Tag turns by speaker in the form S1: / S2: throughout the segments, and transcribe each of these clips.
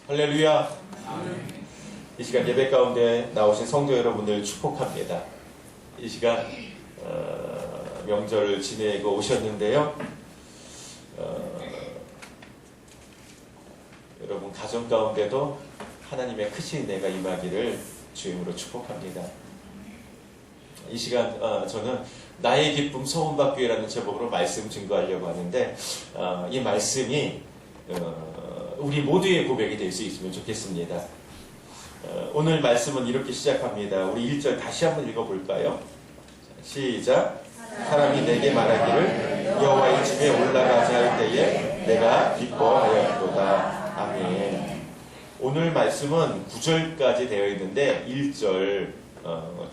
S1: 할렐루야. 이 시간 예배 가운데 나오신 성도 여러분들 축복합니다. 이 시간 명절을 지내고 오셨는데요. 여러분 가정 가운데도 하나님의 크신 은혜가 임하기를 주임으로 축복합니다. 이 시간 저는 나의 기쁨 소원받기라는 제목으로 말씀 증거하려고 하는데 이 말씀이 우리 모두의 고백이 될 수 있으면 좋겠습니다. 오늘 말씀은 이렇게 시작합니다. 우리 1절 다시 한번 읽어볼까요? 시작. 사람이 내게 말하기를 여호와의 집에 올라가자 할 때에 내가 기뻐하였도다. 아멘. 오늘 말씀은 9절까지 되어 있는데 1절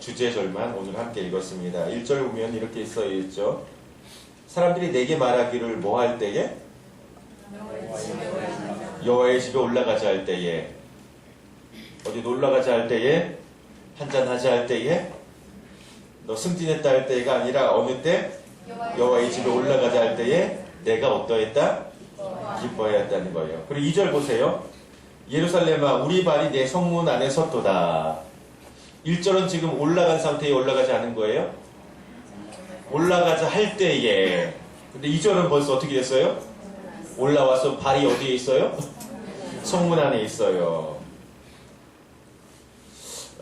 S1: 주제절만 오늘 함께 읽었습니다. 1절 보면 이렇게 써 있죠. 사람들이 내게 말하기를 뭐 할 때에? 여호와의 집에 올라가자 할 때에, 어디 놀러가자 할 때에, 한잔하자 할 때에, 너 승진했다 할 때가 아니라 어느 때? 여호와의 집에 올라가자 할 때에 내가 어떠했다? 기뻐해야 했다는 거예요. 그리고 2절 보세요. 예루살렘아 우리 발이 내 성문 안에 섰도다. 1절은 지금 올라간 상태에 올라가지 않은 거예요. 올라가자 할 때에. 근데 2절은 벌써 어떻게 됐어요? 올라와서 발이 어디에 있어요? 성문 안에 있어요.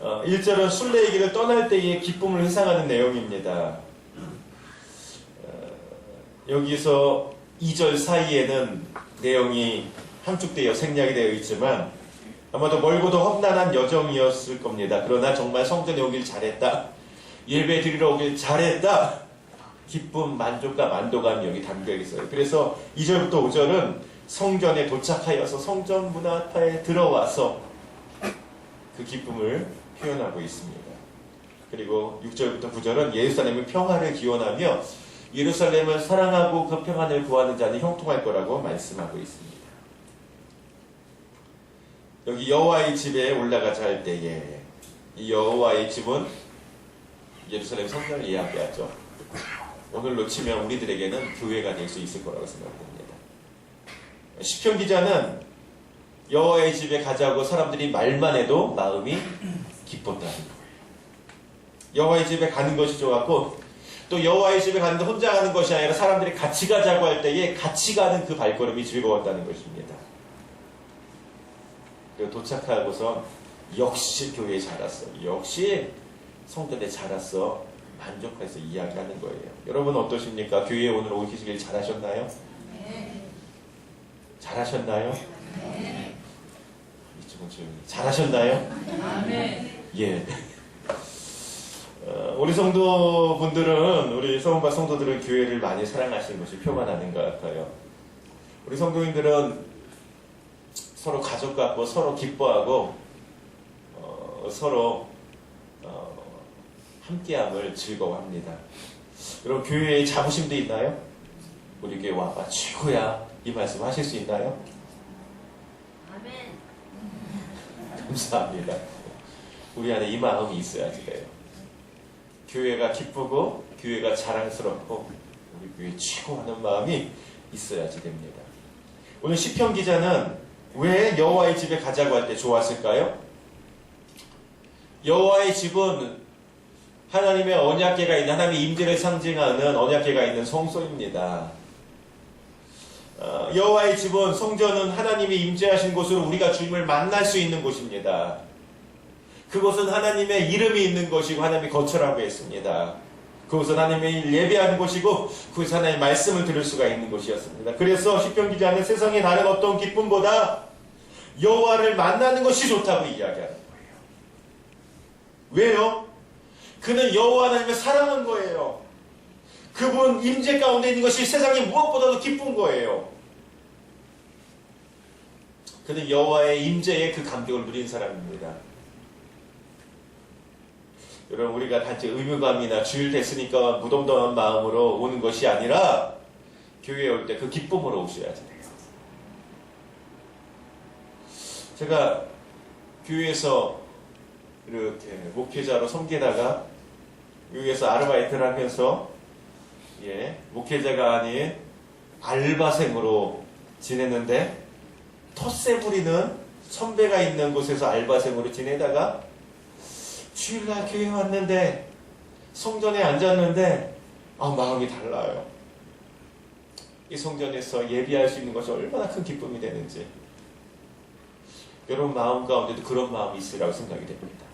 S1: 1절은 순례의 떠날 때의 기쁨을 회상하는 내용입니다. 여기서 2절 사이에는 내용이 함축되어 생략이 되어 있지만 아마도 멀고도 험난한 여정이었을 겁니다. 그러나 정말 성전에 오길 잘했다. 예배 드리러 오길 잘했다. 기쁨, 만족감, 안도감이 여기 담겨 있어요. 그래서 2절부터 5절은 성전에 도착하여서 성전 문 앞에 들어와서 그 기쁨을 표현하고 있습니다. 그리고 6절부터 9절은 예루살렘의 평화를 기원하며 예루살렘을 사랑하고 그 평안을 구하는 자는 형통할 거라고 말씀하고 있습니다. 여기 여호와의 집에 올라가자 할 때에 이 여호와의 집은 예루살렘 성전을 이야기하죠. 오늘로 치면 우리들에게는 교회가 될 수 있을 거라고 생각됩니다. 시편 기자는 여호와의 집에 가자고 사람들이 말만 해도 마음이 기뻤다는 거예요. 여호와의 집에 가는 것이 좋았고 또 여호와의 집에 가는데 혼자 가는 것이 아니라 사람들이 같이 가자고 할 때에 같이 가는 그 발걸음이 즐거웠다는 것입니다. 그리고 도착하고서 역시 교회에 자랐어. 역시 성전에 자랐어. 만족해서 이야기하는 거예요. 여러분 어떠십니까? 교회에 오늘 오시길 잘하셨나요? 네. 잘하셨나요? 네. 이쪽은 조용히. 잘하셨나요? 네. 예. 우리 성도분들은, 우리 성원과 성도들은 교회를 많이 사랑하시는 것이 표만하는 것 같아요. 우리 성도인들은 서로 가족 같고 서로 기뻐하고 서로 함께함을 즐거워합니다. 여러분 교회에 자부심도 있나요? 우리 교회 와봐 최고야 이 말씀 하실 수 있나요? 아멘. 감사합니다. 우리 안에 이 마음이 있어야지 돼요. 교회가 기쁘고 교회가 자랑스럽고 우리 교회 최고하는 마음이 있어야지 됩니다. 오늘 시편 기자는 왜 여호와의 집에 가자고 할 때 좋았을까요? 여호와의 집은 하나님의 언약궤가 있는, 하나님의 임재를 상징하는 언약궤가 있는 성소입니다. 여호와의 집은, 성전은 하나님이 임재하신 곳으로 우리가 주님을 만날 수 있는 곳입니다. 그곳은 하나님의 이름이 있는 곳이고 하나님이 거처라고 했습니다. 그곳은 하나님의 예배하는 곳이고 그곳은 하나님의 말씀을 들을 수가 있는 곳이었습니다. 그래서 시편 기자는 세상의 다른 어떤 기쁨보다 여호와를 만나는 것이 좋다고 이야기하는 거예요. 왜요? 그는 여호와 하나님을 사랑한 거예요. 그분 임재 가운데 있는 것이 세상에 무엇보다도 기쁜 거예요. 그는 여호와의 임재에 그 감격을 누린 사람입니다. 여러분 우리가 단지 의무감이나 주일 됐으니까 무덤덤한 마음으로 오는 것이 아니라 교회에 올 때 그 기쁨으로 오셔야 돼요. 제가 교회에서 이렇게 목회자로 섬기다가 여기에서 아르바이트를 하면서 목회자가 아닌 알바생으로 지냈는데 텃세 부리는 선배가 있는 곳에서 알바생으로 지내다가 주일날 교회 왔는데 성전에 앉았는데 마음이 달라요. 이 성전에서 예비할 수 있는 것이 얼마나 큰 기쁨이 되는지 여러분 마음 가운데도 그런 마음이 있으라고 생각이 됩니다.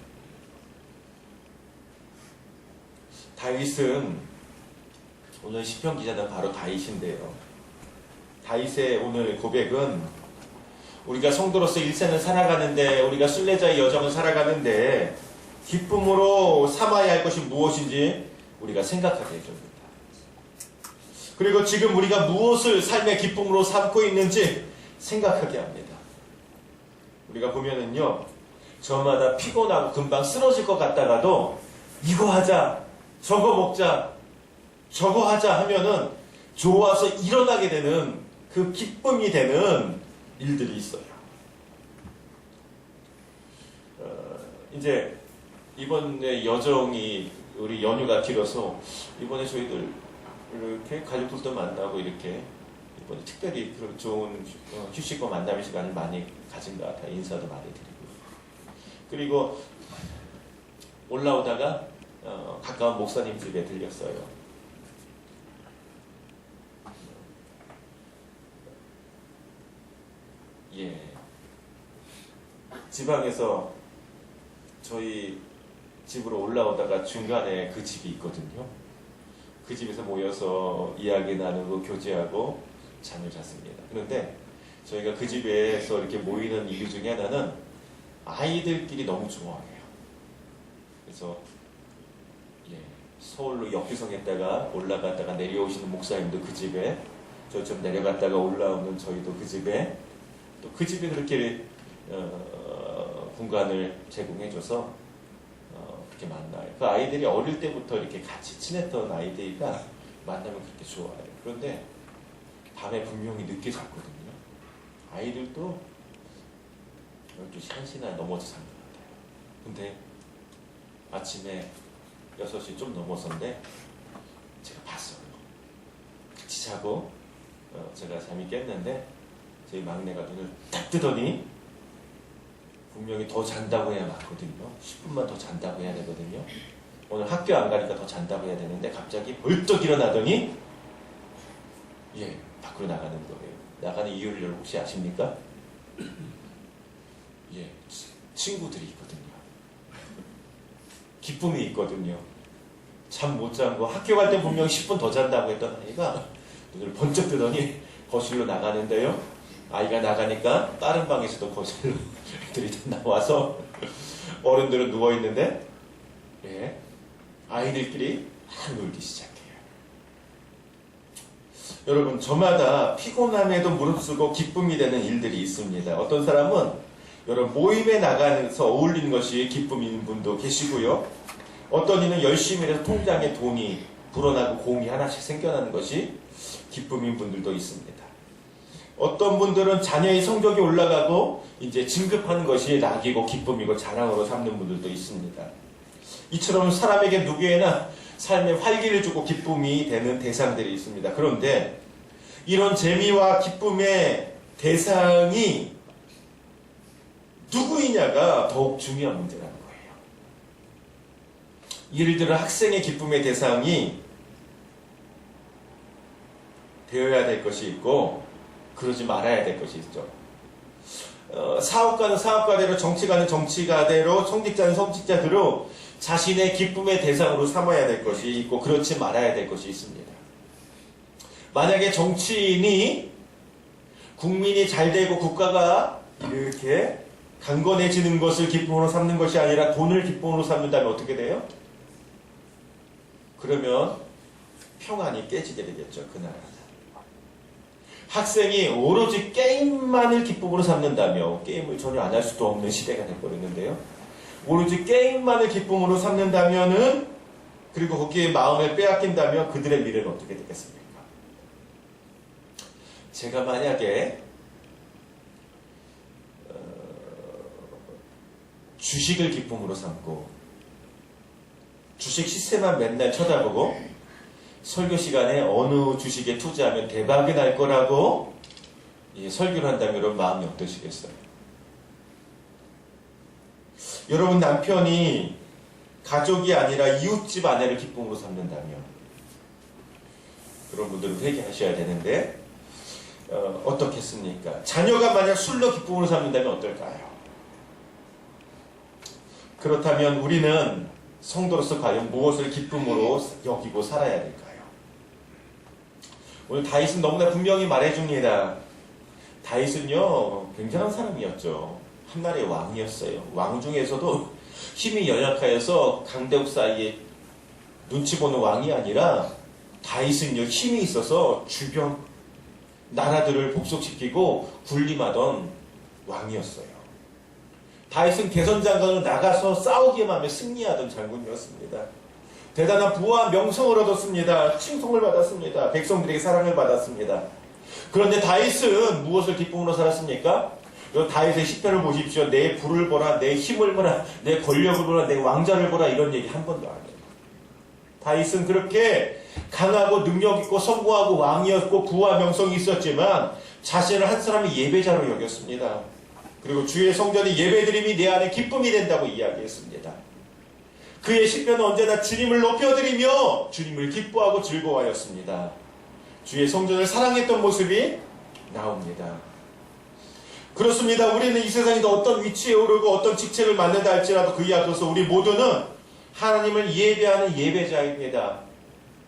S1: 다윗은 오늘 시편 기자는 바로 다윗인데요. 다윗의 오늘 고백은 우리가 성도로서 일생을 살아가는데 우리가 순례자의 여정을 살아가는데 기쁨으로 삼아야 할 것이 무엇인지 우리가 생각하게 해줍니다. 그리고 지금 우리가 무엇을 삶의 기쁨으로 삼고 있는지 생각하게 합니다. 우리가 보면은요, 저마다 피곤하고 금방 쓰러질 것 같다가도 이거 하자, 저거 먹자, 저거 하자 하면은 좋아서 일어나게 되는 그 기쁨이 되는 일들이 있어요. 이제 이번에 여정이 우리 연휴가 길어서 이번에 저희들 이렇게 가족들도 만나고 이렇게 이번에 특별히 그런 좋은 휴식과 만남의 시간을 많이 가진 것 같아요. 인사도 많이 드리고. 그리고 올라오다가 가까운 목사님 집에 들렸어요. 예. 지방에서 저희 집으로 올라오다가 중간에 그 집이 있거든요. 그 집에서 모여서 이야기 나누고 교제하고 잠을 잤습니다. 그런데 저희가 그 집에서 이렇게 모이는 이유 중에 하나는 아이들끼리 너무 좋아해요. 그래서 서울로 역주성했다가 올라갔다가 내려오시는 목사님도 그 집에, 저좀 내려갔다가 올라오는 저희도 그 집에, 또 그 집에 그렇게 공간을 제공해줘서 그렇게 만나요. 그 아이들이 어릴 때부터 이렇게 같이 친했던 아이들이라 만나면 그렇게 좋아요. 그런데 밤에 분명히 늦게 잤거든요. 아이들도 12시, 1시나 넘어서 잔 것 같아요. 근데 아침에 6시 좀 넘어서인데 제가 봤어요. 같이 자고 제가 잠이 깼는데 저희 막내가 눈을 딱 뜨더니 분명히 더 잔다고 해야 맞거든요. 10분만 더 잔다고 해야 되거든요. 오늘 학교 안 가니까 더 잔다고 해야 되는데 갑자기 벌떡 일어나더니 밖으로 나가는 거예요. 나가는 이유를 여러분 혹시 아십니까? 친구들이 있거든요. 기쁨이 있거든요. 잠 못 잔 거 학교 갈 때 분명히 10분 더 잔다고 했던 아이가 눈을 번쩍 뜨더니 거실로 나가는데요. 아이가 나가니까 다른 방에서도 거실로 애들이 나와서 어른들은 누워있는데 아이들끼리 막 놀기 시작해요. 여러분, 저마다 피곤함에도 무릅쓰고 기쁨이 되는 일들이 있습니다. 어떤 사람은 여러분 모임에 나가서 어울리는 것이 기쁨인 분도 계시고요. 어떤 이는 열심히 해서 통장에 돈이 불어나고 공이 하나씩 생겨나는 것이 기쁨인 분들도 있습니다. 어떤 분들은 자녀의 성적이 올라가고 이제 진급하는 것이 낙이고 기쁨이고 자랑으로 삼는 분들도 있습니다. 이처럼 사람에게 누구에나 삶에 활기를 주고 기쁨이 되는 대상들이 있습니다. 그런데 이런 재미와 기쁨의 대상이 누구이냐가 더욱 중요한 문제라는 거예요. 예를 들어 학생의 기쁨의 대상이 되어야 될 것이 있고 그러지 말아야 될 것이 있죠. 사업가는 사업가대로, 정치가는 정치가대로, 성직자는 성직자대로 자신의 기쁨의 대상으로 삼아야 될 것이 있고 그렇지 말아야 될 것이 있습니다. 만약에 정치인이 국민이 잘 되고 국가가 이렇게 강건해지는 것을 기쁨으로 삼는 것이 아니라 돈을 기쁨으로 삼는다면 어떻게 돼요? 그러면 평안이 깨지게 되겠죠. 그 나라는. 학생이 오로지 게임만을 기쁨으로 삼는다며, 게임을 전혀 안 할 수도 없는 시대가 돼버렸는데요. 오로지 게임만을 기쁨으로 삼는다면은, 그리고 거기에 마음을 빼앗긴다면 그들의 미래는 어떻게 되겠습니까? 제가 만약에 주식을 기쁨으로 삼고 주식 시세만 맨날 쳐다보고 설교 시간에 어느 주식에 투자하면 대박이 날 거라고 설교를 한다면 여러분 마음이 어떠시겠어요? 여러분 남편이 가족이 아니라 이웃집 아내를 기쁨으로 삼는다면 그런 분들은 회개하셔야 되는데 어떻겠습니까? 자녀가 만약 술로 기쁨으로 삼는다면 어떨까요? 그렇다면 우리는 성도로서 과연 무엇을 기쁨으로 여기고 살아야 될까요? 오늘 다윗은 너무나 분명히 말해줍니다. 다윗은요 굉장한 사람이었죠. 한나라의 왕이었어요. 왕 중에서도 힘이 연약하여서 강대국 사이에 눈치 보는 왕이 아니라 다윗은요 힘이 있어서 주변 나라들을 복속시키고 군림하던 왕이었어요. 다윗은 개선장관으로 나가서 싸우기만 하며 승리하던 장군이었습니다. 대단한 부와 명성을 얻었습니다. 칭송을 받았습니다. 백성들에게 사랑을 받았습니다. 그런데 다윗은 무엇을 기쁨으로 살았습니까? 다윗의 시편을 보십시오. 내 부를 보라, 내 힘을 보라, 내 권력을 보라, 내 왕자를 보라 이런 얘기 한 번도 안 해요. 다윗은 그렇게 강하고 능력있고 성공하고 왕이었고 부와 명성이 있었지만 자신을 한 사람의 예배자로 여겼습니다. 그리고 주의 성전의 예배드림이 내 안에 기쁨이 된다고 이야기했습니다. 그의 시편은 언제나 주님을 높여드리며 주님을 기뻐하고 즐거워하였습니다. 주의 성전을 사랑했던 모습이 나옵니다. 그렇습니다. 우리는 이 세상에서 어떤 위치에 오르고 어떤 직책을 맡는다 할지라도 그에 앞서서 우리 모두는 하나님을 예배하는 예배자입니다.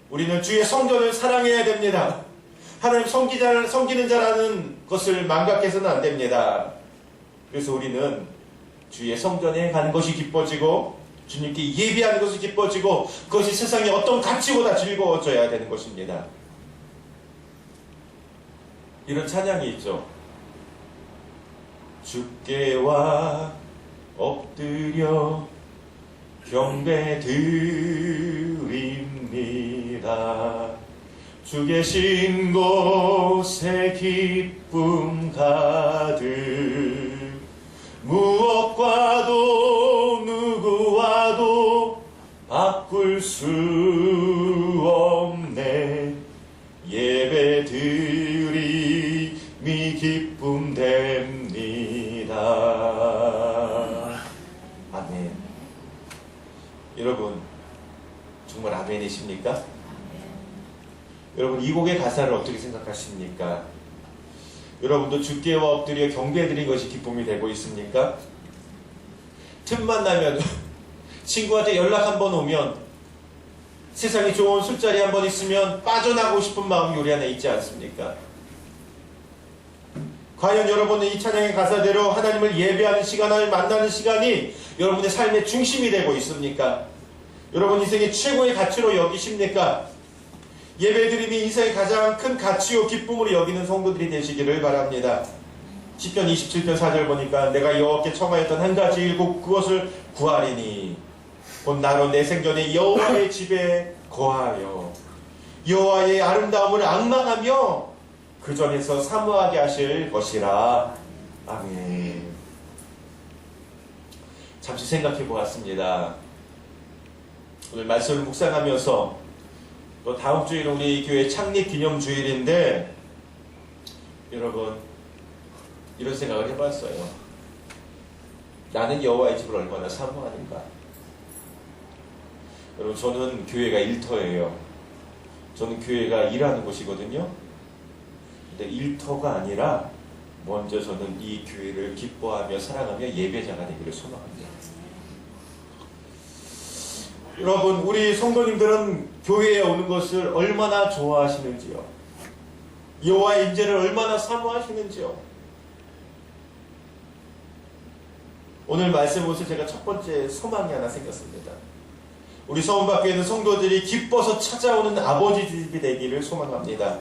S1: 우리는 주의 성전을 사랑해야 됩니다. 하나님 섬기는 자라는 것을 망각해서는 안 됩니다. 그래서 우리는 주의 성전에 가는 것이 기뻐지고 주님께 예배하는 것이 기뻐지고 그것이 세상의 어떤 가치보다 즐거워져야 되는 것입니다. 이런 찬양이 있죠. 주께와 엎드려 경배드립니다. 주 계신 곳에 기쁨 가득 무엇과도 누구와도 바꿀 수 없네. 예배드림이 기쁨 됩니다. 아멘. 여러분 정말 아멘이십니까? 아멘. 여러분 이 곡의 가사를 어떻게 생각하십니까? 여러분도 주께와 엎드려 경배드린 것이 기쁨이 되고 있습니까? 틈만 나면 친구한테 연락 한번 오면 세상에 좋은 술자리 한번 있으면 빠져나가고 싶은 마음이 우리 안에 있지 않습니까? 과연 여러분은 이 찬양의 가사대로 하나님을 예배하는 시간, 하나님을 만나는 시간이 여러분의 삶의 중심이 되고 있습니까? 여러분 인생의 최고의 가치로 여기십니까? 예배드림이 인생의 가장 큰 가치요 기쁨으로 여기는 성도들이 되시기를 바랍니다. 시편 27편 4절 보니까 내가 여호와께 청하였던 한 가지 일곱 그것을 구하리니 곧 나로 내 생전에 여호와의 집에 거하여 여호와의 아름다움을 앙망하며 그 전에서 사모하게 하실 것이라. 아멘. 잠시 생각해 보았습니다. 오늘 말씀을 묵상하면서 또 다음 주일은 우리 교회 창립 기념 주일인데 여러분 이런 생각을 해봤어요. 나는 여호와의 집을 얼마나 사모하는가. 여러분 저는 교회가 일터예요. 저는 교회가 일하는 곳이거든요. 근데 일터가 아니라 먼저 저는 이 교회를 기뻐하며 사랑하며 예배자가 되기를 소망합니다. 여러분 우리 성도님들은 교회에 오는 것을 얼마나 좋아하시는지요? 여호와의 임재를 얼마나 사모하시는지요? 오늘 말씀 보면서 제가 첫 번째 소망이 하나 생겼습니다. 우리 서원밖에 있는 성도들이 기뻐서 찾아오는 아버지 집이 되기를 소망합니다.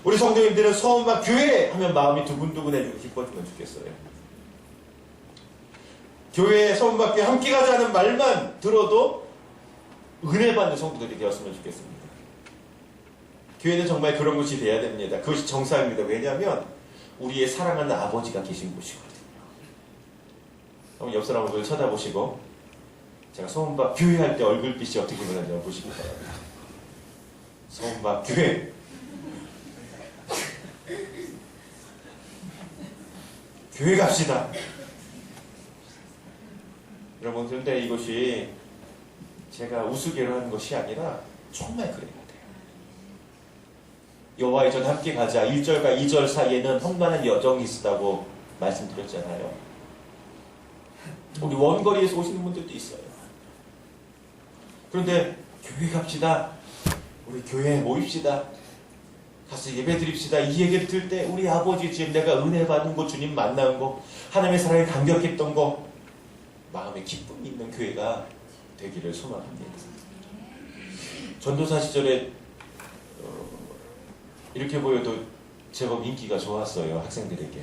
S1: 우리 성도님들은 서원밖 교회 하면 마음이 두근두근해지고 기뻐지면 좋겠어요. 교회에 서원밖에 함께 가자는 말만 들어도 은혜 받는 성도들이 되었으면 좋겠습니다. 교회는 정말 그런 곳이 돼야 됩니다. 그것이 정상입니다. 왜냐하면 우리의 사랑하는 아버지가 계신 곳이거든요. 한번 옆 사람을 쳐다보시고 제가 서원박 교회 할 때 얼굴빛이 어떻게 변하는지 보시기 바랍니다. 서원박 교회 교회 갑시다. 여러분, 그런데 이것이 제가 우스개로 하는 것이 아니라 정말 그래야 돼요. 여호와의 전 함께 가자 1절과 2절 사이에는 험난한 여정이 있었다고 말씀드렸잖아요. 우리 원거리에서 오시는 분들도 있어요. 그런데 교회 갑시다, 우리 교회에 모입시다, 가서 예배 드립시다, 이 얘기를 들을 때 우리 아버지 집 내가 은혜 받은 거, 주님 만난 거, 하나님의 사랑에 감격했던 거, 마음에 기쁨이 있는 교회가 되기를 소망합니다. 전도사 시절에 이렇게 보여도 제법 인기가 좋았어요. 학생들에게.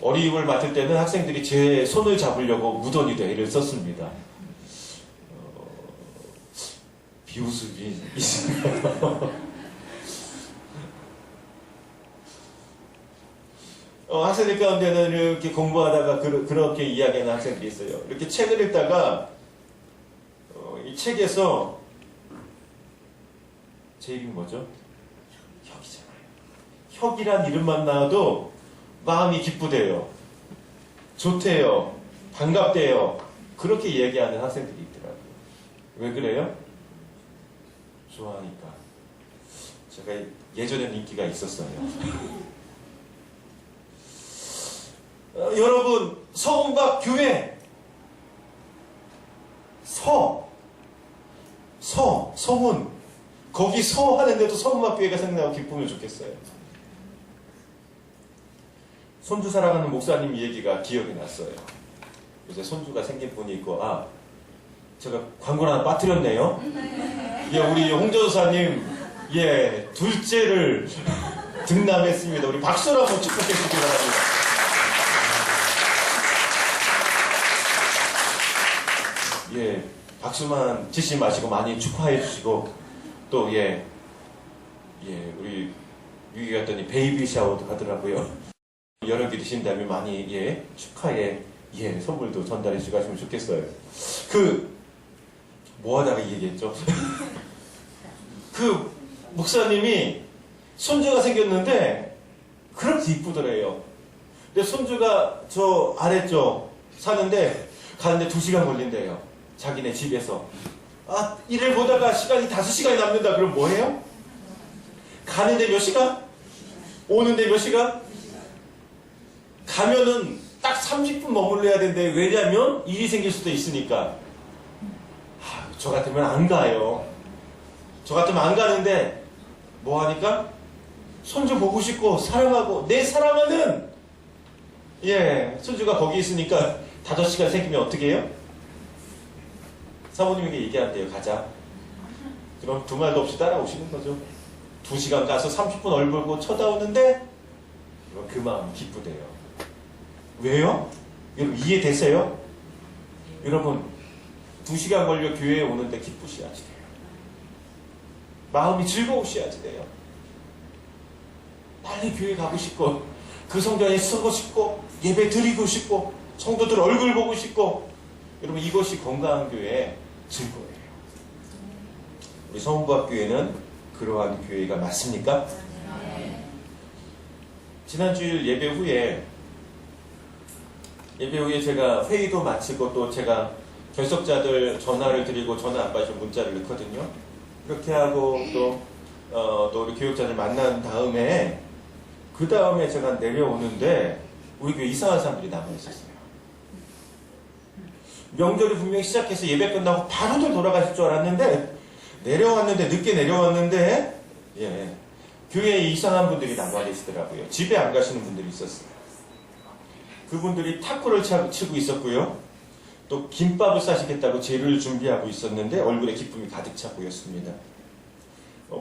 S1: 어린이집을 맡을 때는 학생들이 제 손을 잡으려고 무던이 대회를 썼습니다. 비웃음이 있습니다. 학생들 가운데는 이렇게 공부하다가 그렇게 이야기하는 학생들이 있어요. 이렇게 책을 읽다가 이 책에서 제 이름이 뭐죠? 혁이잖아요. 혁이란 이름만 나와도 마음이 기쁘대요. 좋대요. 반갑대요. 그렇게 얘기하는 학생들이 있더라고요. 왜 그래요? 좋아하니까. 제가 예전에는 인기가 있었어요. 여러분, 서운박 교회 서운 거기 하는데도 서운박 교회가 생각나고 기쁘면 좋겠어요. 손주 사랑하는 목사님 얘기가 기억이 났어요. 요새 손주가 생긴 분이 있고, 제가 광고를 하나 빠뜨렸네요. 예, 우리 홍전사님, 예, 둘째를 등남했습니다. 우리 박수로 한번 축복해 주시기 바랍니다. 예, 박수만 치지 마시고 많이 축하해 주시고, 또, 우리 미국에 갔더니 베이비 샤워도 하더라고요. 여러 개 드신다면 많이, 축하해, 선물도 전달해 주시고 하시면 좋겠어요. 뭐 하다가 이 얘기했죠? 목사님이 손주가 생겼는데, 그렇게 이쁘더래요. 근데 손주가 저 아래쪽 가는데 2시간 걸린대요. 자기네 집에서. 일을 보다가 시간이 5시간이 남는다. 그럼 뭐 해요? 가는데 몇 시간? 오는데 몇 시간? 가면은 딱 30분 머물러야 되는데, 왜냐면 일이 생길 수도 있으니까. 저 같으면 안 가요. 저 같으면 안 가는데 뭐 하니까? 손주 보고 싶고 사랑하고, 내 사랑하는 손주가 거기 있으니까 5시간 생기면 어떻게 해요? 사모님에게 얘기한대요. 가자. 그럼 두 말도 없이 따라오시는 거죠. 2시간 가서 30분 얼굴 보고 쳐다오는데 그 마음 기쁘대요. 왜요? 여러분 이해되세요? 여러분 2시간 걸려 교회에 오는데 기쁘셔야지 돼요. 마음이 즐거우셔야지 돼요. 빨리 교회 가고 싶고, 그 성전에 서고 싶고, 예배 드리고 싶고, 성도들 얼굴 보고 싶고, 여러분 이것이 건강한 교회의 즐거워요. 우리 서운부학교회는 그러한 교회가 맞습니까? 지난주일 예배 후에 제가 회의도 마치고 또 제가 결석자들 전화를 드리고 전화 안 받으시면 문자를 넣거든요. 그렇게 하고 또 우리 교육자들 만난 다음에 그 다음에 제가 내려오는데 우리 교회 이상한 사람들이 남아있었어요. 명절이 분명히 시작해서 예배 끝나고 바로들 돌아가실 줄 알았는데 늦게 내려왔는데 교회에 이상한 분들이 남아계시더라고요. 집에 안 가시는 분들이 있었어요. 그분들이 탁구를 치고 있었고요. 또 김밥을 싸시겠다고 재료를 준비하고 있었는데 얼굴에 기쁨이 가득 차 보였습니다.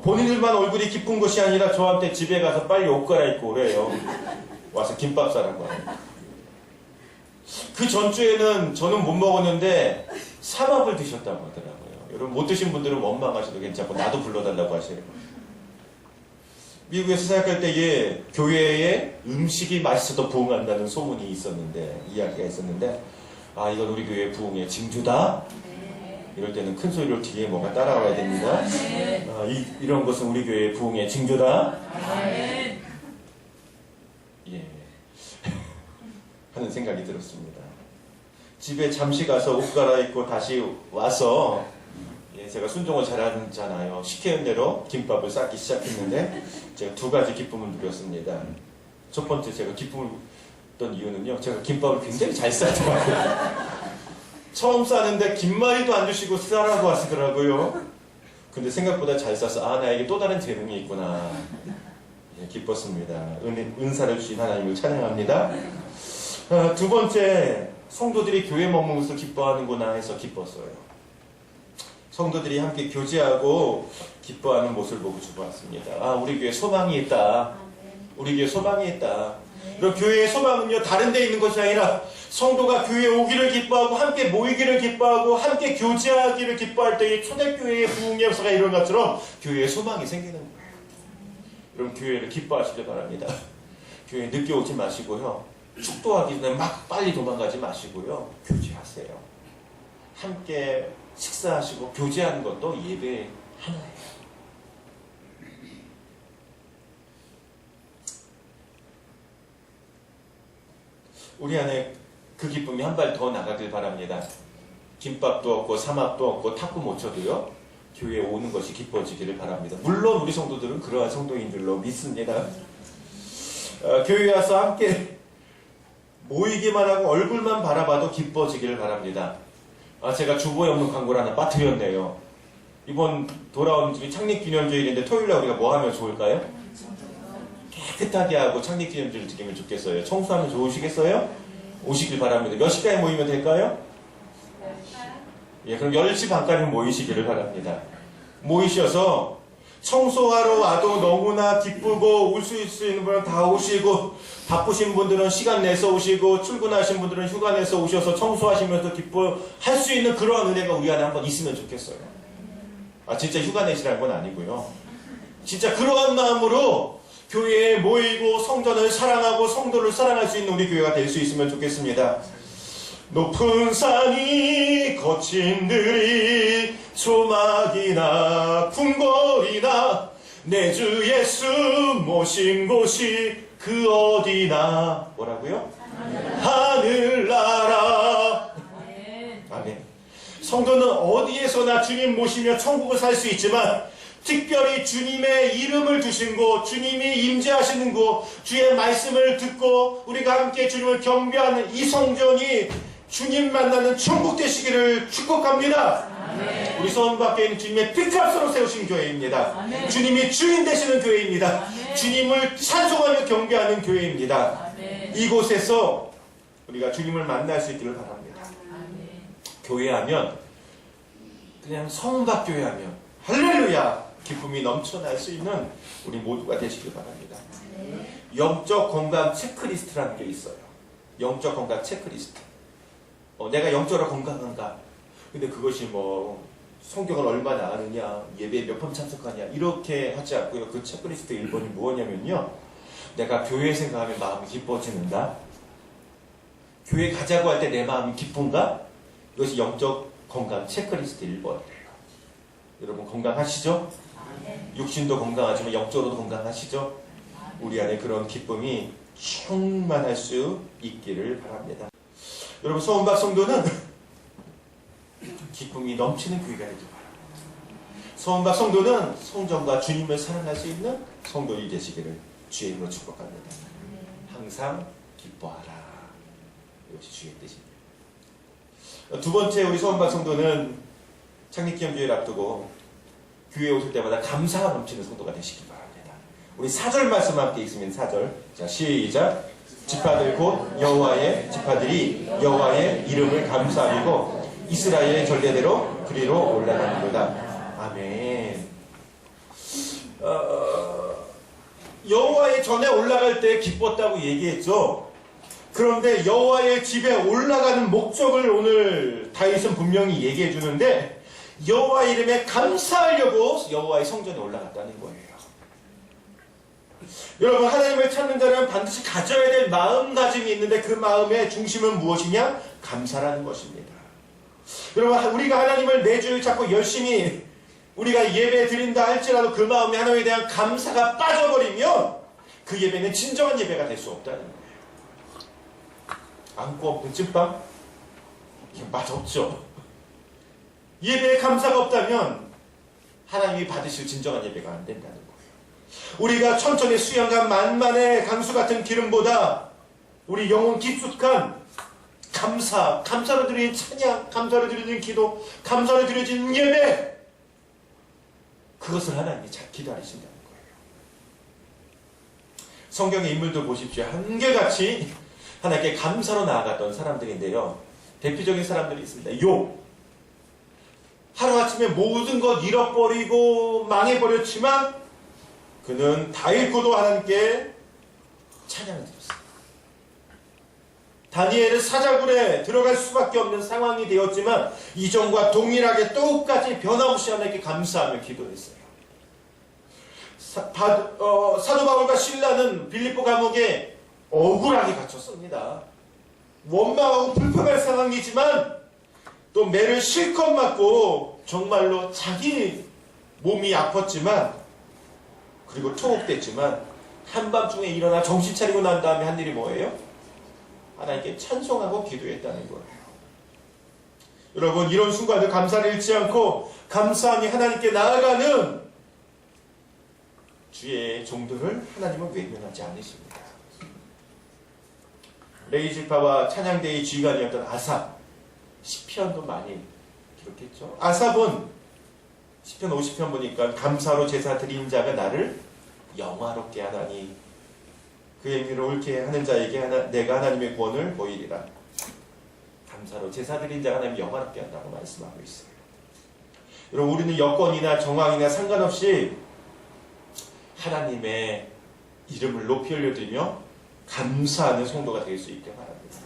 S1: 본인들만 얼굴이 기쁜 것이 아니라 저한테 집에 가서 빨리 옷 갈아입고 오래요. 와서 김밥 싸라고 하는. 그 전주에는 저는 못 먹었는데 삼합을 드셨다고 하더라고요. 여러분 못 드신 분들은 원망하셔도 괜찮고 나도 불러달라고 하세요. 미국에서 생각할 때에 교회에 음식이 맛있어도 부흥한다는 소문이 있었는데, 이야기가 있었는데, 이건 우리 교회의 부흥의 징조다. 이럴 때는 큰 소리로 뒤에 뭐가 따라와야 됩니다. 이런 것은 우리 교회의 부흥의 징조다. 하는 생각이 들었습니다. 집에 잠시 가서 옷 갈아입고 다시 와서 제가 순종을 잘하잖아요. 시키는 대로 김밥을 싸기 시작했는데 제가 두 가지 기쁨을 누렸습니다. 첫 번째 제가 기쁨을 누렸던 이유는요. 제가 김밥을 굉장히 잘 싸더라고요. 처음 싸는데 김말이도 안 주시고 싸라고 하시더라고요. 근데 생각보다 잘 싸서 나에게 또 다른 재능이 있구나. 기뻤습니다. 은사를 주신 하나님을 찬양합니다. 두 번째, 성도들이 교회 머무는 것을 기뻐하는구나 해서 기뻤어요. 성도들이 함께 교제하고 기뻐하는 모습을 보고 기뻐했습니다. 우리 교회에 소망이 있다. 우리 교회에 소망이 있다. 그럼 교회의 소망은요, 다른 데 있는 것이 아니라 성도가 교회에 오기를 기뻐하고 함께 모이기를 기뻐하고 함께 교제하기를 기뻐할 때에 초대교회의 부흥의 역사가 이런 것처럼 교회에 소망이 생기는 거예요. 여러분 교회를 기뻐하시길 바랍니다. 교회에 늦게 오지 마시고요. 축도하기 전에 막 빨리 도망가지 마시고요. 교제하세요. 함께 식사하시고 교제하는 것도 예배 하나예요. 우리 안에 그 기쁨이 한 발 더 나가길 바랍니다. 김밥도 없고 삼합도 없고 탁구 못 쳐도요. 교회에 오는 것이 기뻐지기를 바랍니다. 물론 우리 성도들은 그러한 성도인 줄로 믿습니다. 교회에 와서 함께 모이기만 하고 얼굴만 바라봐도 기뻐지기를 바랍니다. 제가 주보에 없는 광고를 하나 빠뜨렸네요. 이번 돌아온 창립기념주일인데 토요일날 우리가 뭐 하면 좋을까요? 깨끗하게 하고 창립기념주의를 지키면 좋겠어요. 청소하면 좋으시겠어요? 오시길 바랍니다. 몇 시까지 모이면 될까요? 그럼 10시 반까지 모이시기를 바랍니다. 모이셔서 청소하러 와도 너무나 기쁘고 올 수 있는 분은 다 오시고, 바쁘신 분들은 시간 내서 오시고, 출근하신 분들은 휴가 내서 오셔서 청소하시면서 기뻐할 수 있는 그러한 은혜가 우리 안에 한번 있으면 좋겠어요. 진짜 휴가 내시라는 건 아니고요. 진짜 그러한 마음으로 교회에 모이고 성전을 사랑하고 성도를 사랑할 수 있는 우리 교회가 될 수 있으면 좋겠습니다. 높은 산이 거친 들이 조막이나 궁궐이나 내 주 예수 모신 곳이 그 어디나 뭐라고요? 하늘나라. 아멘. 성도는 어디에서나 주님 모시며 천국을 살 수 있지만 특별히 주님의 이름을 두신 곳, 주님이 임재하시는 곳, 주의 말씀을 듣고 우리가 함께 주님을 경배하는 이 성전이 주님 만나는 천국 되시기를 축복합니다. 아멘. 우리 서원 밖에 있는 주님의 피값으로 세우신 교회입니다. 아멘. 주님이 주인 되시는 교회입니다. 아멘. 주님을 찬송하며 경배하는 교회입니다. 아멘. 이곳에서 우리가 주님을 만날 수 있기를 바랍니다. 아멘. 교회하면 그냥 성박 교회하면 할렐루야 기쁨이 넘쳐날 수 있는 우리 모두가 되시길 바랍니다. 아멘. 영적 건강 체크리스트라는 게 있어요. 영적 건강 체크리스트. 내가 영적으로 건강한가? 근데 그것이 성경을 얼마나 아느냐, 예배에 몇 번 참석하냐, 이렇게 하지 않고요. 그 체크리스트 1번이 무엇이냐면요. 내가 교회 생각하면 마음이 기뻐지는가? 교회 가자고 할 때 내 마음이 기쁜가? 이것이 영적 건강 체크리스트 1번이에요. 여러분 건강하시죠? 육신도 건강하지만 영적으로도 건강하시죠? 우리 안에 그런 기쁨이 충만할 수 있기를 바랍니다. 여러분 서원박 성도는 기쁨이 넘치는 교회가 되길 바랍니다. 서원박 성도는 성전과 주님을 사랑할 수 있는 성도이 되시기를 주의 이름으로 축복합니다. 항상 기뻐하라. 이것이 주의 뜻입니다. 두 번째 우리 서원박 성도는 창립기념주의를 앞두고 교회에 오실 때마다 감사가 넘치는 성도가 되시길 바랍니다. 우리 4절 말씀 함께 읽습니다. 4절. 자, 시작. 지파들 곧 여호와의 지파들이 여호와의 이름을 감사하고 이스라엘의 전례대로 그리로 올라가는도다. 아멘. 여호와의 전에 올라갈 때 기뻤다고 얘기했죠. 그런데 여호와의 집에 올라가는 목적을 오늘 다윗은 분명히 얘기해 주는데 여호와 이름에 감사하려고 여호와의 성전에 올라갔다는 거예요. 여러분 하나님을 찾는 자는 반드시 가져야 될 마음가짐이 있는데 그 마음의 중심은 무엇이냐? 감사라는 것입니다. 여러분 우리가 하나님을 매주 찾고 열심히 우리가 예배 드린다 할지라도 그 마음에 하나님에 대한 감사가 빠져버리면 그 예배는 진정한 예배가 될 수 없다는 거예요. 안고 없는 찐빵? 이게 맛없죠. 예배에 감사가 없다면 하나님이 받으실 진정한 예배가 안 된다는 거예요. 우리가 천천히 수양간 만만의 강수 같은 기름보다 우리 영혼 깊숙한 감사로 드리는 찬양, 감사로 드리는 기도, 감사로 드려지는 예배, 그것을 하나님이 잘 기다리신다는 거예요. 성경의 인물들 보십시오. 한결같이 하나님께 감사로 나아갔던 사람들인데요. 대표적인 사람들이 있습니다. 욥. 하루아침에 모든 것 잃어버리고 망해버렸지만 그는 다 잃고도 하나님께 찬양을 드렸습니다. 다니엘은 사자굴에 들어갈 수밖에 없는 상황이 되었지만 이전과 동일하게 똑같이 변함없이 하나님께 감사하며 기도했어요. 사도 바울과 실라는 빌립보 감옥에 억울하게 갇혔습니다. 원망하고 불평할 상황이지만 또 매를 실컷 맞고 정말로 자기 몸이 아팠지만 그리고 투옥됐지만 한밤중에 일어나 정신 차리고 난 다음에 한 일이 뭐예요? 하나님께 찬송하고 기도했다는 거예요. 여러분, 이런 순간을 감사를 잃지 않고 감사함이 하나님께 나아가는 주의 종들을 하나님은 외면하지 않으십니다. 레위지파와 찬양대의 지휘관이었던 아삽, 시편도 많이 기록했죠. 아삽은 시편 50편 보니까 감사로 제사 드린 자가 나를 영화롭게 하나니 그의 의미로 옳게 하는 자에게 내가 하나님의 구원을 보이리라. 감사로 제사 드린 자가 하나님 영화롭게 한다고 말씀하고 있어요. 여러분, 우리는 여건이나 정황이나 상관없이 하나님의 이름을 높이 올려드리며 감사하는 성도가 될 수 있게 바랍니다.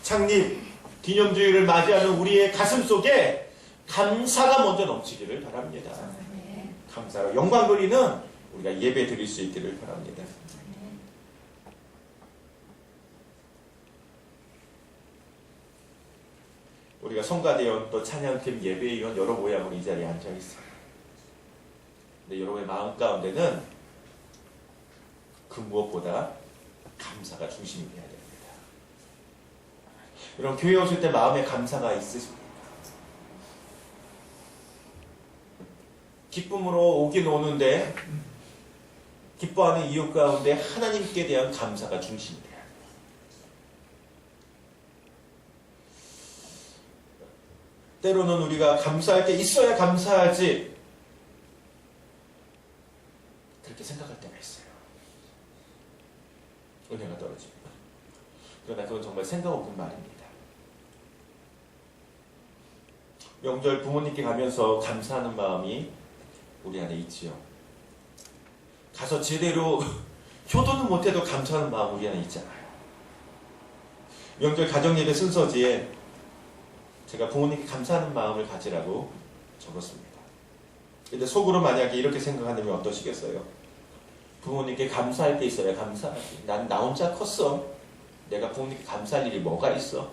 S1: 창립 기념주의를 맞이하는 우리의 가슴 속에 감사가 먼저 넘치기를 바랍니다. 감사로 영광 돌리는 우리가 예배 드릴 수 있기를 바랍니다. 우리가 성가대원 또 찬양팀 예배위원 여러 모양으로 이 자리에 앉아 있어요. 근데 여러분의 마음 가운데는 그 무엇보다 감사가 중심이 되어야 됩니다. 여러분, 교회 오실 때 마음에 감사가 있으십니까? 기쁨으로 오긴 오는데 기뻐하는 이유 가운데 하나님께 대한 감사가 중심이 돼요. 때로는 우리가 감사할 게 있어야 감사하지 그렇게 생각할 때가 있어요. 은혜가 떨어집니다. 그러나 그건 정말 생각 없는 말입니다. 명절 부모님께 가면서 감사하는 마음이 우리 안에 있지요. 가서 제대로 효도는 못해도 감사하는 마음 우리 안에 있잖아요. 명절 가정예배 순서지에 제가 부모님께 감사하는 마음을 가지라고 적었습니다. 근데 속으로 만약에 이렇게 생각한다면 어떠시겠어요? 부모님께 감사할 게 있어야 감사하지. 난 나 혼자 컸어. 내가 부모님께 감사할 일이 뭐가 있어?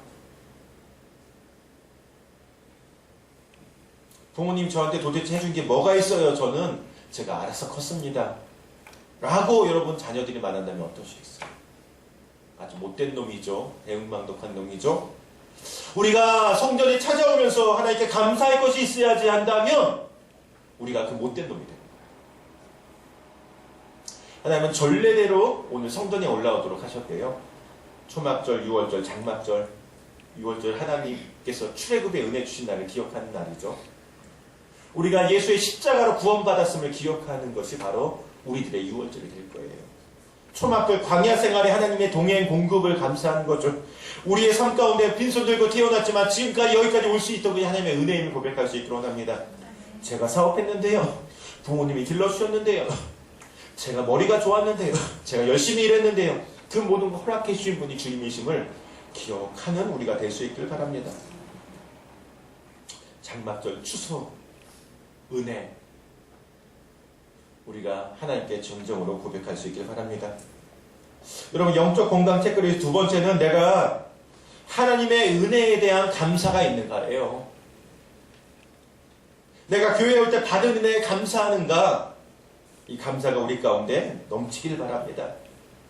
S1: 부모님 저한테 도대체 해준 게 뭐가 있어요? 저는 제가 알아서 컸습니다. 라고 여러분 자녀들이 말한다면 어떠시겠어요? 아주 못된 놈이죠. 대응망덕한 놈이죠. 우리가 성전에 찾아오면서 하나님께 감사할 것이 있어야지 한다면 우리가 그 못된 놈이 됩니다. 하나님은 전례대로 오늘 성전에 올라오도록 하셨대요. 초막절, 유월절, 장막절, 유월절 하나님께서 출애굽의 은혜 주신 날을 기억하는 날이죠. 우리가 예수의 십자가로 구원받았음을 기억하는 것이 바로 우리들의 유월절이 될 거예요. 초막절 광야 생활에 하나님의 동행 공급을 감사하는 거죠. 우리의 삶 가운데 빈손 들고 태어났지만 지금까지 여기까지 올 수 있던 하나님의 은혜임을 고백할 수 있도록 합니다. 제가 사업했는데요. 부모님이 길러주셨는데요. 제가 머리가 좋았는데요. 제가 열심히 일했는데요. 그 모든 걸 허락해 주신 분이 주님이심을 기억하는 우리가 될 수 있길 바랍니다. 장막절 추수, 은혜, 우리가 하나님께 정정으로 고백할 수 있길 바랍니다. 여러분, 영적 건강 체크리스트 두 번째는 내가 하나님의 은혜에 대한 감사가 있는가예요. 내가 교회에 올 때 받은 은혜에 감사하는가? 이 감사가 우리 가운데 넘치길 바랍니다.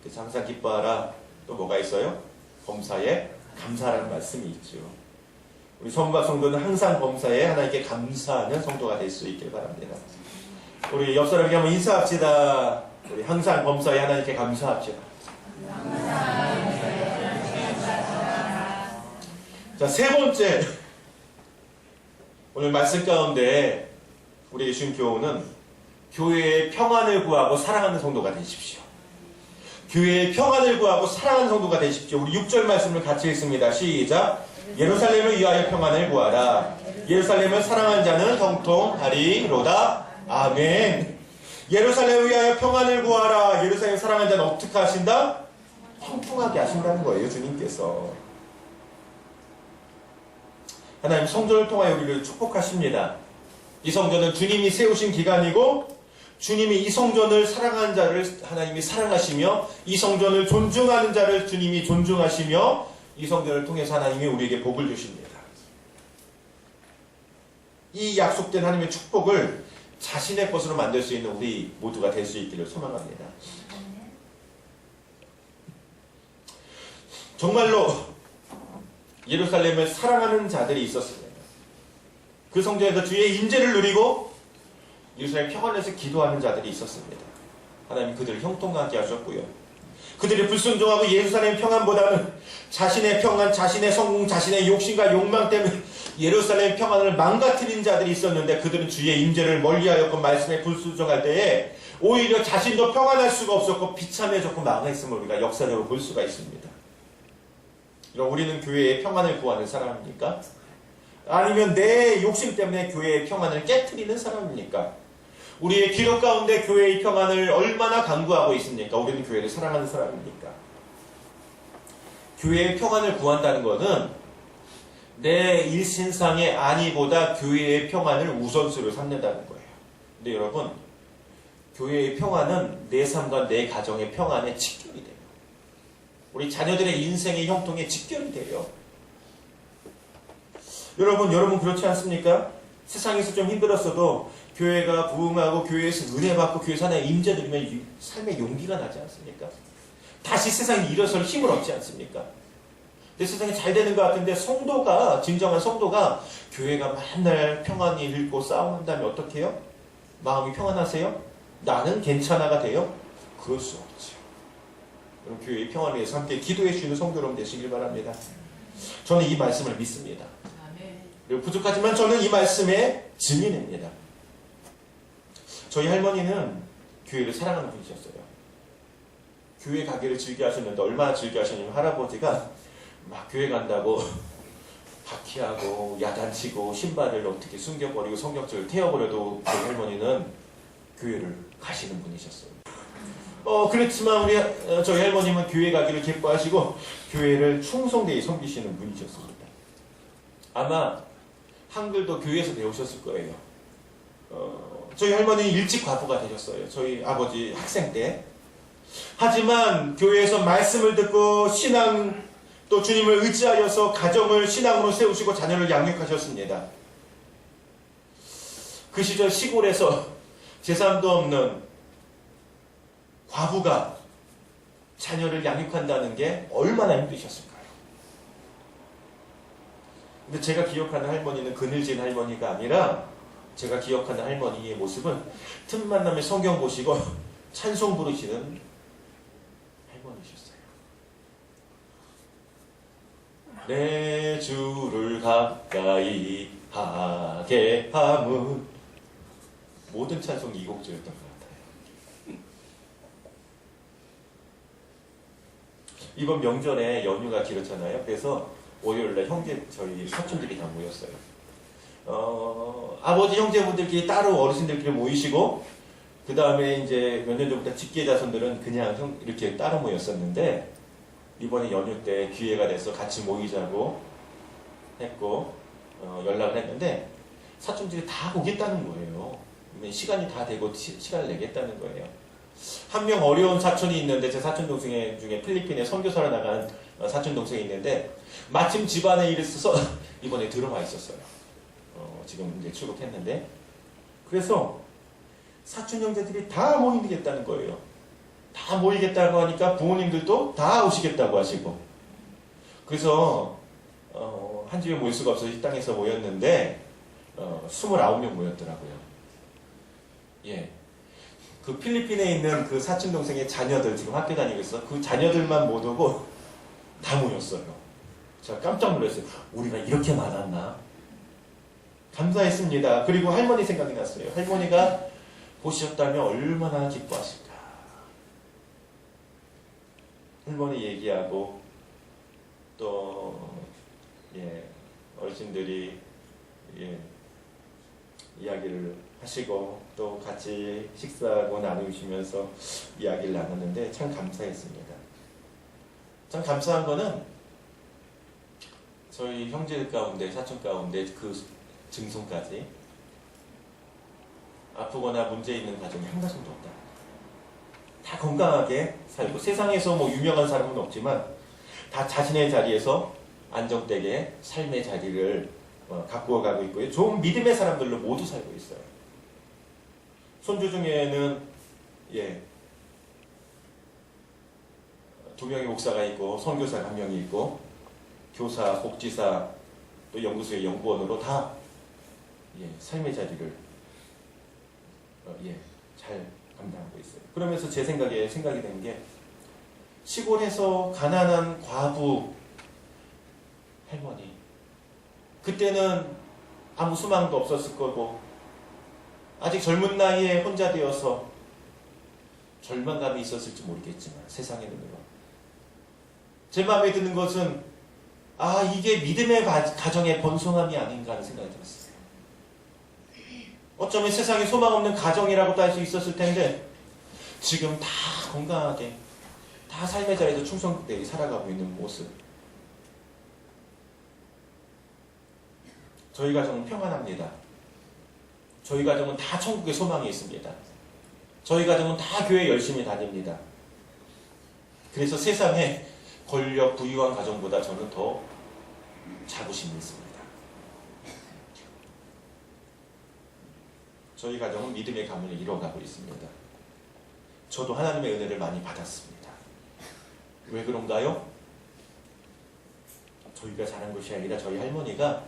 S1: 그래서 항상 기뻐하라. 또 뭐가 있어요? 범사에 감사라는 말씀이 있죠. 우리 선박 성도는 항상 범사에 하나님께 감사하는 성도가 될 수 있길 바랍니다. 우리 옆 사람에게 한번 인사합시다. 우리 항상 범사에 하나님께 감사합시다. 자, 세 번째, 오늘 말씀 가운데 우리에게 주신 교훈은 교회의 평안을 구하고 사랑하는 성도가 되십시오. 교회의 평안을 구하고 사랑하는 성도가 되십시오. 우리 6절 말씀을 같이 읽습니다. 시작. 예루살렘을 위하여 평안을 구하라. 예루살렘을 사랑하는 자는 형통하리로다. 아멘. 예루살렘을 위하여 평안을 구하라. 예루살렘을 사랑하는 자는 어떻게 하신다? 형통하게 하신다는 거예요, 주님께서. 하나님 성전을 통하여 우리를 축복하십니다. 이 성전은 주님이 세우신 기관이고 주님이 이 성전을 사랑하는 자를 하나님이 사랑하시며 이 성전을 존중하는 자를 주님이 존중하시며 이 성전을 통해서 하나님이 우리에게 복을 주십니다. 이 약속된 하나님의 축복을 자신의 것으로 만들 수 있는 우리 모두가 될 수 있기를 소망합니다. 정말로 예루살렘을 사랑하는 자들이 있었습니다. 그 성전에서 주의 인재를 누리고 예루살렘 평안에서 기도하는 자들이 있었습니다. 하나님 그들을 형통하게 하셨고요. 그들이 불순종하고 예루살렘 평안보다는 자신의 평안, 자신의 성공, 자신의 욕심과 욕망 때문에 예루살렘 평안을 망가뜨린 자들이 있었는데 그들은 주의 임재를 멀리하였고 말씀에 불순종할 때에 오히려 자신도 평안할 수가 없었고 비참해졌고 망했음을 우리가 역사적으로 볼 수가 있습니다. 그럼 우리는 교회의 평안을 구하는 사람입니까? 아니면 내 욕심 때문에 교회의 평안을 깨트리는 사람입니까? 우리의 기록 가운데 교회의 평안을 얼마나 강구하고 있습니까? 우리는 교회를 사랑하는 사람입니까? 교회의 평안을 구한다는 것은 내 일신상의 안위보다 교회의 평안을 우선순위로 삼는다는 거예요. 근데 여러분, 교회의 평안은 내 삶과 내 가정의 평안에 직결이 돼요. 우리 자녀들의 인생의 형통에 직결이 돼요. 여러분 그렇지 않습니까? 세상에서 좀 힘들었어도 교회가 부흥하고 교회에서 은혜 받고 교회에서 하나의 임재 누리면 삶의 용기가 나지 않습니까? 다시 세상에 일어설 힘을 얻지 않습니까? 내 세상이 잘 되는 것 같은데 성도가, 진정한 성도가 교회가 맨날 평안히 잃고 싸운다면 어떻게 해요? 마음이 평안하세요? 나는 괜찮아가 돼요? 그럴 수 없죠. 그럼 교회의 평안을 위해서 함께 기도해 주시는 성도 여러분 되시길 바랍니다. 저는 이 말씀을 믿습니다. 그리고 부족하지만 저는 이 말씀의 증인입니다. 저희 할머니는 교회를 사랑하는 분이셨어요. 교회 가기를 즐겨 하셨는데 얼마나 즐겨 하셨냐면 할아버지가 막 교회 간다고 바퀴하고 야단치고 신발을 어떻게 숨겨버리고 성경책을 태워버려도 저희 할머니는 교회를 가시는 분이셨어요. 그렇지만 저희 할머님은 교회 가기를 기뻐하시고 교회를 충성되이 섬기시는 분이셨습니다. 아마 한글도 교회에서 배우셨을 거예요. 저희 할머니는 일찍 과부가 되셨어요. 저희 아버지 학생 때. 하지만 교회에서 말씀을 듣고 신앙 또 주님을 의지하여서 가정을 신앙으로 세우시고 자녀를 양육하셨습니다. 그 시절 시골에서 재산도 없는 과부가 자녀를 양육한다는 게 얼마나 힘드셨을까요? 근데 제가 기억하는 할머니는 그늘진 할머니가 아니라 제가 기억하는 할머니의 모습은 틈만 나면 성경 보시고 찬송 부르시는 할머니셨어요. 내 주를 가까이 하게 함은 모든 찬송이 이 곡조였던 것 같아요. 이번 명절에 연휴가 길었잖아요. 그래서 월요일날 저희 사촌들이 다 모였어요. 아버지 형제분들끼리 따로 어르신들끼리 모이시고 그 다음에 이제 몇 년 전부터 직계자손들은 그냥 이렇게 따로 모였었는데 이번에 연휴 때 기회가 돼서 같이 모이자고 했고 연락을 했는데 사촌들이 다 오겠다는 거예요. 시간이 다 되고 시간을 내겠다는 거예요. 한 명 어려운 사촌이 있는데 제 사촌 동생 중에 필리핀에 선교사로 나간 사촌 동생이 있는데 마침 집안에 일이 있어서 이번에 들어와 있었어요. 지금 이제 출국했는데 그래서 사촌 형제들이 다 모이겠다는 거예요. 다 모이겠다고 하니까 부모님들도 다 오시겠다고 하시고 그래서 한 집에 모일 수가 없어서 식당에서 모였는데 29명 모였더라고요. 예. 그 필리핀에 있는 그 사촌 동생의 자녀들 지금 학교 다니고 있어. 그 자녀들만 못 오고 다 모였어요. 제가 깜짝 놀랐어요. 우리가 이렇게 많았나? 감사했습니다. 그리고 할머니 생각이 났어요. 할머니가 보셨다면 얼마나 기뻐하실까. 할머니 얘기하고 또 어르신들이 이야기를 하시고 또 같이 식사하고 나누시면서 이야기를 나눴는데 참 감사했습니다. 참 감사한 거는 저희 형제들 가운데, 사촌 가운데 그 증손까지 아프거나 문제 있는 가정이 한 가정도 없다. 다 건강하게 살고 세상에서 뭐 유명한 사람은 없지만 다 자신의 자리에서 안정되게 삶의 자리를 가꾸어 가고 있고요. 좋은 믿음의 사람들로 모두 살고 있어요. 손주 중에는 2명의 목사가 있고 선교사가 1명이 있고 교사, 복지사, 또 연구소의 연구원으로 다 삶의 자리를 잘 감당하고 있어요. 그러면서 제 생각이 된 게 시골에서 가난한 과부 할머니, 그때는 아무 수망도 없었을 거고 아직 젊은 나이에 혼자 되어서 절망감이 있었을지 모르겠지만 세상의 눈으로 제 마음에 드는 것은 이게 믿음의 가정의 번성함이 아닌가 하는 생각이 들었어요. 어쩌면 세상에 소망 없는 가정이라고도 할 수 있었을 텐데 지금 다 건강하게 다 삶의 자리에서 충성되게 살아가고 있는 모습. 저희 가정은 평안합니다. 저희 가정은 다 천국의 소망이 있습니다. 저희 가정은 다 교회 열심히 다닙니다. 그래서 세상에 권력 부유한 가정보다 저는 더 자부심이 있습니다. 저희 가정은 믿음의 가문을 이뤄가고 있습니다. 저도 하나님의 은혜를 많이 받았습니다. 왜 그런가요? 저희가 잘한 것이 아니라 저희 할머니가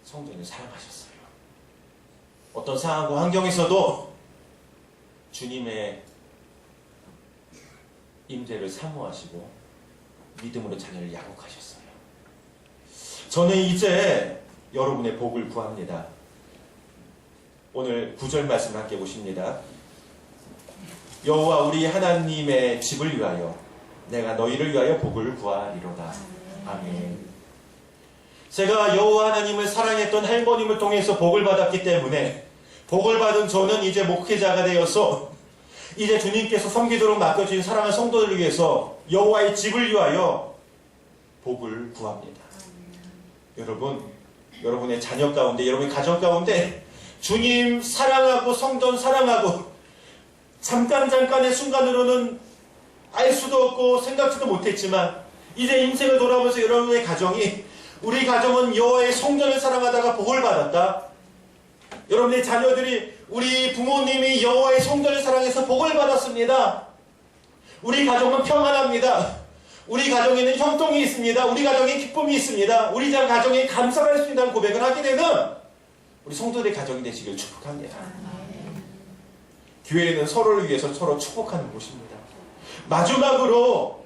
S1: 성전을 사랑하셨어요. 어떤 상황과 환경에서도 주님의 임재를 사모하시고 믿음으로 자녀를 양육하셨어요. 저는 이제 여러분의 복을 구합니다. 오늘 9절 말씀 함께 보십니다. 여호와 우리 하나님의 집을 위하여 내가 너희를 위하여 복을 구하리로다. 아멘. 제가 여호와 하나님을 사랑했던 할머님을 통해서 복을 받았기 때문에 복을 받은 저는 이제 목회자가 되어서 이제 주님께서 섬기도록 맡겨주신 사랑하는 성도들을 위해서 여호와의 집을 위하여 복을 구합니다. 여러분, 여러분의 자녀 가운데, 여러분의 가정 가운데 주님 사랑하고 성전 사랑하고 잠깐의 순간으로는 알 수도 없고 생각지도 못했지만 이제 인생을 돌아보면서 여러분의 가정이 우리 가정은 여호와의 성전을 사랑하다가 복을 받았다. 여러분의 자녀들이 우리 부모님이 여호와의 성전을 사랑해서 복을 받았습니다. 우리 가정은 평안합니다. 우리 가정에는 형통이 있습니다. 우리 가정에 기쁨이 있습니다. 우리 가정에 감사가 있습니다는 고백을 하게 되는 우리 성도들의 가정이 되시길 축복합니다. 교회는 서로를 위해서 서로 축복하는 곳입니다. 마지막으로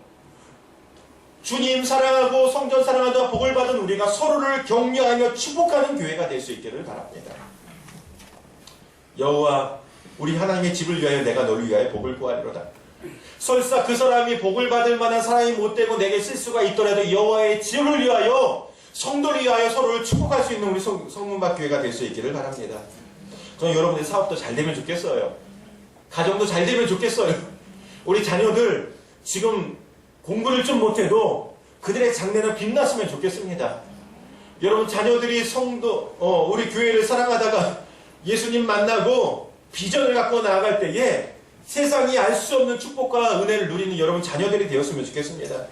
S1: 주님 사랑하고 성전 사랑하다 복을 받은 우리가 서로를 격려하며 축복하는 교회가 될 수 있기를 바랍니다. 여호와 우리 하나님의 집을 위하여 내가 너를 위하여 복을 구하리로다. 설사 그 사람이 복을 받을 만한 사람이 못되고 내게 실수가 있더라도 여호와의 집을 위하여 성도를 위하여 서로를 축복할 수 있는 우리 성문밭 교회가 될 수 있기를 바랍니다. 저는 여러분의 사업도 잘 되면 좋겠어요. 가정도 잘 되면 좋겠어요. 우리 자녀들 지금 공부를 좀 못해도 그들의 장래는 빛났으면 좋겠습니다. 여러분 자녀들이 우리 교회를 사랑하다가 예수님 만나고 비전을 갖고 나아갈 때에 세상이 알 수 없는 축복과 은혜를 누리는 여러분 자녀들이 되었으면 좋겠습니다.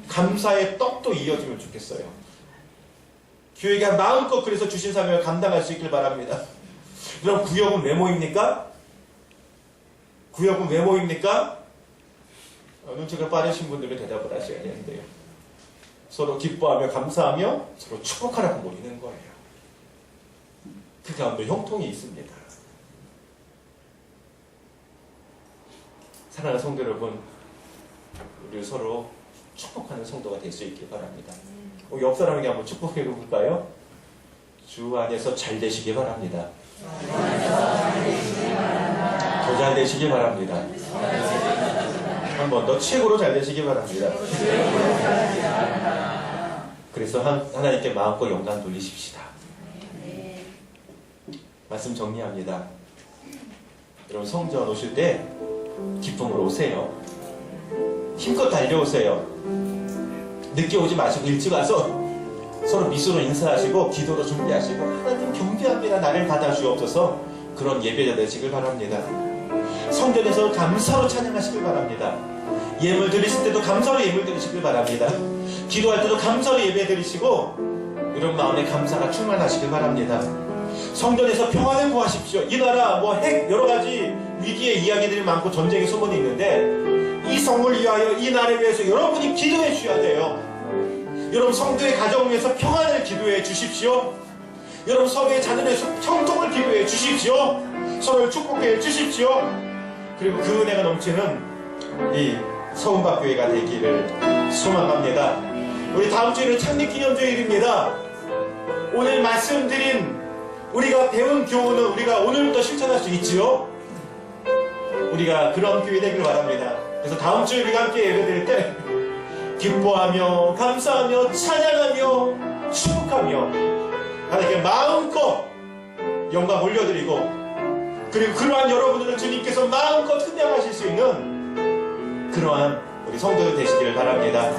S1: 감사의 떡도 이어지면 좋겠어요. 교회가 마음껏 그래서 주신 사명을 감당할 수 있길 바랍니다. 그럼 구역은 왜 모입니까? 구역은 왜 모입니까? 눈치가 빠르신 분들은 대답을 하셔야 되는데요. 서로 기뻐하며 감사하며 서로 축복하라고 모이는 거예요. 그 가운데 형통이 있습니다. 사랑하는 성도 여러분, 우리 서로 축복하는 성도가 될 수 있길 바랍니다. 옆 사람에게 한번 축복해 볼까요? 주 안에서 잘 되시길 바랍니다. 더 잘 되시길 바랍니다. 한 번 더 최고로 잘 되시길 바랍니다. 그래서 하나님께 마음껏 영광 돌리십시다. 말씀 정리합니다. 여러분 성전 오실 때 기쁨으로 오세요. 힘껏 달려오세요. 늦게 오지 마시고 일찍 와서 서로 미소로 인사하시고 기도로 준비하시고 하나님 경배합니다. 나를 받아주옵소서. 그런 예배자 되시길 바랍니다. 성전에서 감사로 찬양하시길 바랍니다. 예물 드리실 때도 감사로 예물 드리시길 바랍니다. 기도할 때도 감사로 예배 드리시고 이런 마음에 감사가 충만하시길 바랍니다. 성전에서 평안을 구하십시오. 이 나라 여러 가지 위기의 이야기들이 많고 전쟁의 소문이 있는데 이 성을 위하여 이 나라를 위해서 여러분이 기도해 주셔야 돼요. 여러분 성도의 가정을 위해서 평안을 기도해 주십시오. 여러분 서로의 자녀를 위해서 형통을 기도해 주십시오. 서로를 축복해 주십시오. 그리고 그 은혜가 넘치는 이 서운박교회가 되기를 소망합니다. 우리 다음 주에는 창립기념주일입니다. 오늘 말씀드린 우리가 배운 교훈은 우리가 오늘부터 실천할 수 있지요. 우리가 그런 교회 되길 바랍니다. 그래서 다음 주에 우리가 함께 예배드릴 때 기뻐하며 감사하며 찬양하며 축복하며 하나님께 마음껏 영광 올려드리고 그리고 그러한 여러분들을 주님께서 마음껏 흠양하실 수 있는 그러한 우리 성도들 되시기를 바랍니다.